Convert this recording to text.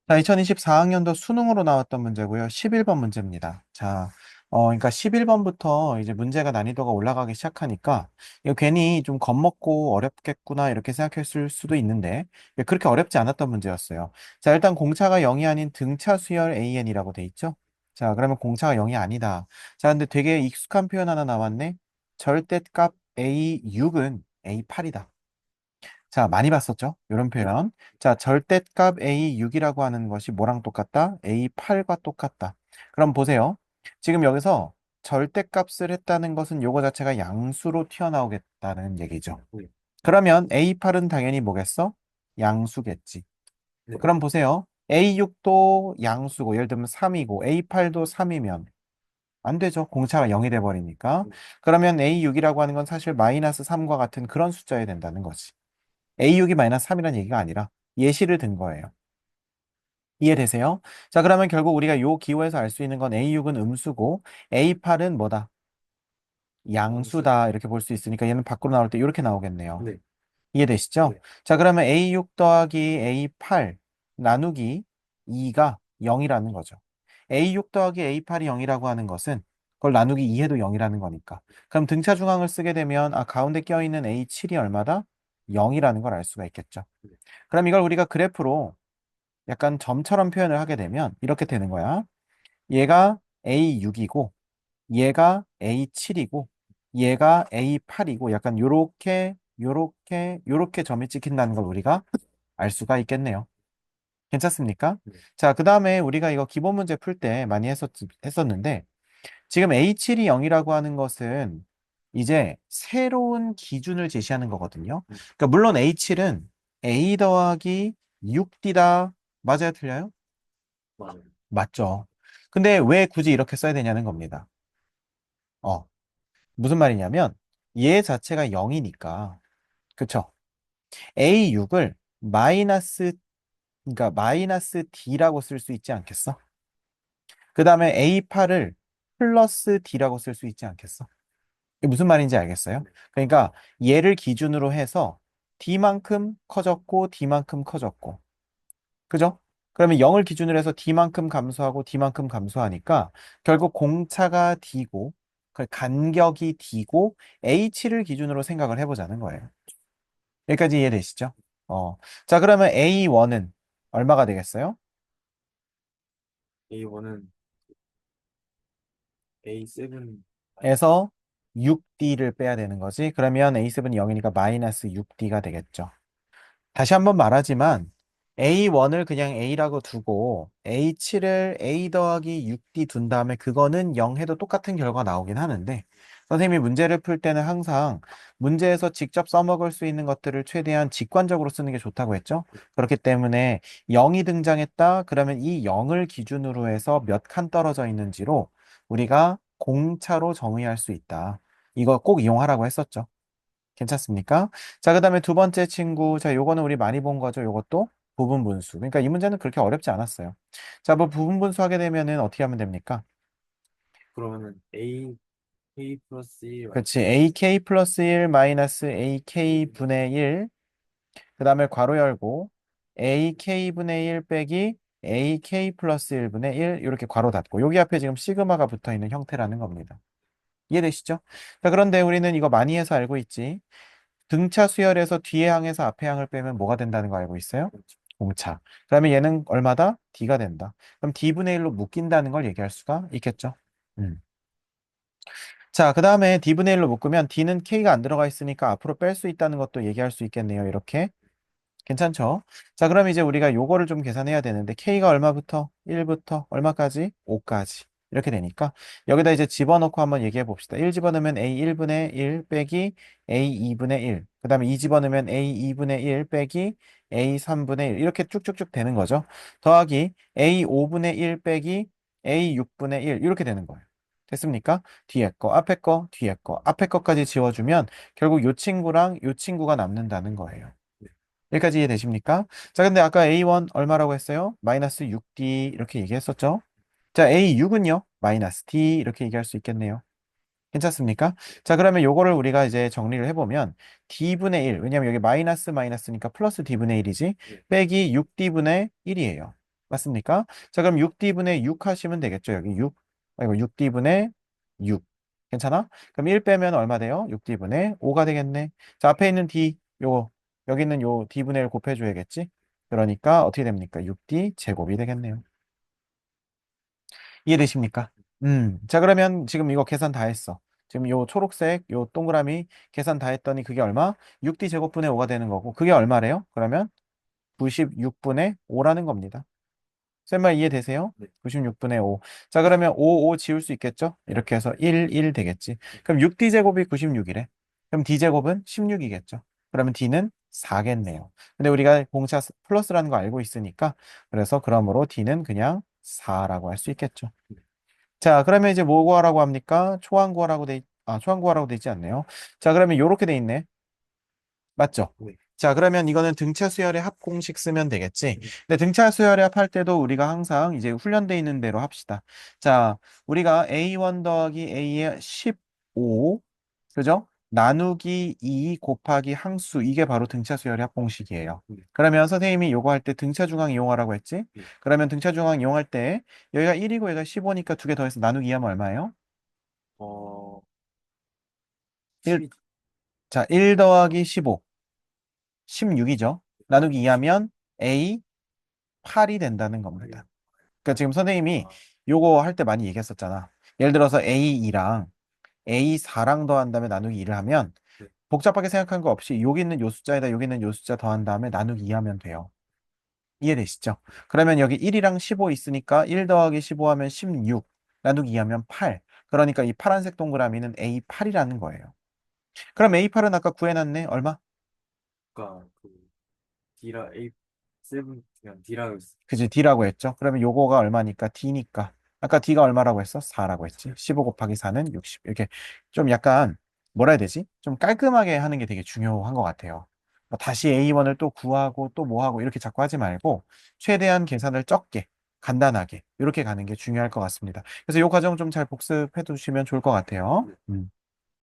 자, 2024학년도 수능으로 나왔던 문제고요. 11번 문제입니다. 자, 그러니까 11번부터 이제 문제가 난이도가 올라가기 시작하니까 이거 괜히 좀 겁먹고 어렵겠구나 이렇게 생각했을 수도 있는데 그렇게 어렵지 않았던 문제였어요. 자, 일단 공차가 0이 아닌 등차 수열 AN이라고 돼 있죠? 자, 그러면 공차가 0이 아니다. 자, 근데 되게 익숙한 표현 하나 나왔네. 절대값 A6은 A8이다. 자, 많이 봤었죠? 이런 표현. 자, 절대값 A6이라고 하는 것이 뭐랑 똑같다? A8과 똑같다. 그럼 보세요. 지금 여기서 절대값을 했다는 것은 요거 자체가 양수로 튀어나오겠다는 얘기죠. 네. 그러면 A8은 당연히 뭐겠어? 양수겠지. 네. 그럼 보세요. A6도 양수고, 예를 들면 3이고, A8도 3이면 안 되죠. 공차가 0이 돼버리니까. 네. 그러면 A6이라고 하는 건 사실 마이너스 3과 같은 그런 숫자여야 된다는 거지. A6이 마이너스 3이라는 얘기가 아니라 예시를 든 거예요. 이해되세요? 자, 그러면 결국 우리가 요 기호에서 알 수 있는 건 A6은 음수고 A8은 뭐다? 양수. 양수다. 이렇게 볼 수 있으니까 얘는 밖으로 나올 때 이렇게 나오겠네요. 네. 이해되시죠? 네. 자, 그러면 A6 더하기 A8 나누기 2가 0이라는 거죠. A6 더하기 A8이 0이라고 하는 것은 그걸 나누기 2해도 0이라는 거니까. 그럼 등차 중앙을 쓰게 되면 가운데 껴있는 A7이 얼마다? 0이라는 걸 알 수가 있겠죠. 네. 그럼 이걸 우리가 그래프로 약간 점처럼 표현을 하게 되면 이렇게 되는 거야. 얘가 A6이고, 얘가 A7이고, 얘가 A8이고, 약간 요렇게 점이 찍힌다는 걸 우리가 알 수가 있겠네요. 괜찮습니까? 네. 자, 그 다음에 우리가 이거 기본 문제 풀 때 많이 했었는데, 지금 A7이 0이라고 하는 것은 이제 새로운 기준을 제시하는 거거든요. 그러니까 물론 A7은 A 더하기 6D다. 맞아요, 틀려요? 맞아요. 맞죠. 근데 왜 굳이 이렇게 써야 되냐는 겁니다. 어, 무슨 말이냐면 얘 자체가 0이니까. 그쵸? A6을 그러니까 마이너스 D라고 쓸 수 있지 않겠어? 그 다음에 A8을 플러스 D라고 쓸 수 있지 않겠어? 이게 무슨 말인지 알겠어요? 네. 그러니까 얘를 기준으로 해서 D만큼 커졌고 D만큼 커졌고. 그죠? 그러면 0을 기준으로 해서 D만큼 감소하고 D만큼 감소하니까 결국 공차가 D고 그 간격이 D고 H를 기준으로 생각을 해보자는 거예요. 여기까지 이해되시죠? 자, 그러면 A1은 얼마가 되겠어요? A1은 A7 마이너스. 에서 6D를 빼야 되는 거지. 그러면 A7이 0이니까 마이너스 6D가 되겠죠. 다시 한번 말하지만 A1을 그냥 A라고 두고 H7을 A 더하기 6D 둔 다음에 그거는 0 해도 똑같은 결과 나오긴 하는데 선생님이 문제를 풀 때는 항상 문제에서 직접 써먹을 수 있는 것들을 최대한 직관적으로 쓰는 게 좋다고 했죠. 그렇기 때문에 0이 등장했다. 그러면 이 0을 기준으로 해서 몇 칸 떨어져 있는지로 우리가 공차로 정의할 수 있다. 이거 꼭 이용하라고 했었죠. 괜찮습니까? 자, 그 다음에 두 번째 친구. 자, 요거는 우리 많이 본 거죠. 요것도 부분분수. 그러니까 이 문제는 그렇게 어렵지 않았어요. 자, 뭐 부분분수 하게 되면은 어떻게 하면 됩니까? 그러면은 AK 플러스 1 그렇지. 마이너스 AK 플러스 1 마이너스 AK 분의 1. 그 다음에 괄호 열고 AK 분의 1 빼기 AK 플러스 1분의 1 이렇게 괄호 닫고 여기 앞에 지금 시그마가 붙어 있는 형태라는 겁니다. 이해되시죠? 자, 그런데 우리는 이거 많이 해서 알고 있지. 등차 수열에서 뒤에 항에서 앞에 항을 빼면 뭐가 된다는 거 알고 있어요? 공차. 그러면 얘는 얼마다? D가 된다. 그럼 D분의 1로 묶인다는 걸 얘기할 수가 있겠죠. 음. 자, 그 다음에 D분의 1로 묶으면 D는 K가 안 들어가 있으니까 앞으로 뺄 수 있다는 것도 얘기할 수 있겠네요. 이렇게. 괜찮죠? 자, 그럼 이제 우리가 요거를 좀 계산해야 되는데 K가 얼마부터? 1부터 얼마까지? 5까지. 이렇게 되니까 여기다 이제 집어넣고 한번 얘기해 봅시다. 1 집어넣으면 A1분의 1 빼기 A2분의 1. 그 다음에 2 집어넣으면 A2분의 1 빼기 A3분의 1. 이렇게 쭉쭉쭉 되는 거죠. 더하기 A5분의 1 빼기 A6분의 1. 이렇게 되는 거예요. 됐습니까? 뒤에 거, 앞에 거, 뒤에 거, 앞에 거까지 지워주면 결국 요 친구랑 요 친구가 남는다는 거예요. 여기까지 이해되십니까? 자, 근데 아까 A1 얼마라고 했어요? 마이너스 6D 이렇게 얘기했었죠? 자, A6은요? 마이너스 D 이렇게 얘기할 수 있겠네요. 괜찮습니까? 자, 그러면 요거를 우리가 이제 정리를 해보면 D분의 1, 왜냐면 여기 마이너스 마이너스니까 플러스 D분의 1이지 네. 빼기 6D분의 1이에요. 맞습니까? 자, 그럼 6D분의 6 하시면 되겠죠. 여기 6. 이거 6D분의 6. 괜찮아? 그럼 1 빼면 얼마 돼요? 6D분의 5가 되겠네. 자, 앞에 있는 D, 요거, 여기 있는 요 D분의 1 곱해줘야겠지? 그러니까 어떻게 됩니까? 6D 제곱이 되겠네요. 이해되십니까? 자, 그러면 지금 이거 계산 다 했어. 지금 요 초록색, 요 동그라미 계산 다 했더니 그게 얼마? 6D 제곱분의 5가 되는 거고, 그게 얼마래요? 그러면 96분의 5라는 겁니다. 쌤말 이해되세요? 네. 96분의 5. 자, 그러면 5, 5 지울 수 있겠죠? 이렇게 해서 1, 1 되겠지. 네. 그럼 6D제곱이 96이래. 그럼 D제곱은 16이겠죠? 그러면 D는 4겠네요. 근데 우리가 공차 플러스라는 거 알고 있으니까, 그래서 그러므로 D는 그냥 4라고 할 수 있겠죠. 자, 그러면 이제 뭐 구하라고 합니까? 초항 구하라고 돼 있지 않네요. 자, 그러면 요렇게 돼 있네. 맞죠? 네. 자, 그러면 이거는 등차 수열의 합 공식 쓰면 되겠지. 네. 근데 등차 수열의 합 할 때도 우리가 항상 이제 훈련돼 있는 대로 합시다. 자, 우리가 A1 더하기 A의 15, 그죠? 나누기 2 곱하기 항수, 이게 바로 등차 수열의 합 공식이에요. 네. 그러면 선생님이 요거 할 때 등차 중앙 이용하라고 했지? 네. 그러면 등차 중앙 이용할 때 여기가 1이고 여기가 15니까 두 개 더해서 나누기 2 하면 얼마예요? 어, 1, 12. 자, 1 더하기 15, 16이죠. 나누기 2 하면 A 8이 된다는 겁니다. 그러니까 지금 선생님이 아, 요거 할 때 많이 얘기했었잖아. 예를 들어서 A2랑 A4랑 더한 다음에 나누기 2를 하면 네. 복잡하게 생각한 거 없이 여기 있는 요 숫자에다 여기 있는 요 숫자 더한 다음에 나누기 2 하면 돼요. 이해되시죠? 그러면 여기 1이랑 15 있으니까 1 더하기 15 하면 16, 나누기 2 하면 8. 그러니까 이 파란색 동그라미는 A8이라는 거예요. 그럼 A8은 아까 구해놨네. 얼마? 아까 그 D라 A7 그냥 D라고 했어. 그지? D라고 했죠. 그러면 요거가 얼마니까? D니까. 아까 D가 얼마라고 했어? 4라고 했지. 15 곱하기 4는 60. 이렇게 좀 약간 뭐라 해야 되지? 좀 깔끔하게 하는 게 되게 중요한 것 같아요. 뭐 다시 A1을 또 구하고 또 뭐 하고 이렇게 자꾸 하지 말고 최대한 계산을 적게 간단하게 이렇게 가는 게 중요할 것 같습니다. 그래서 이 과정 좀 잘 복습해 두시면 좋을 것 같아요. 네.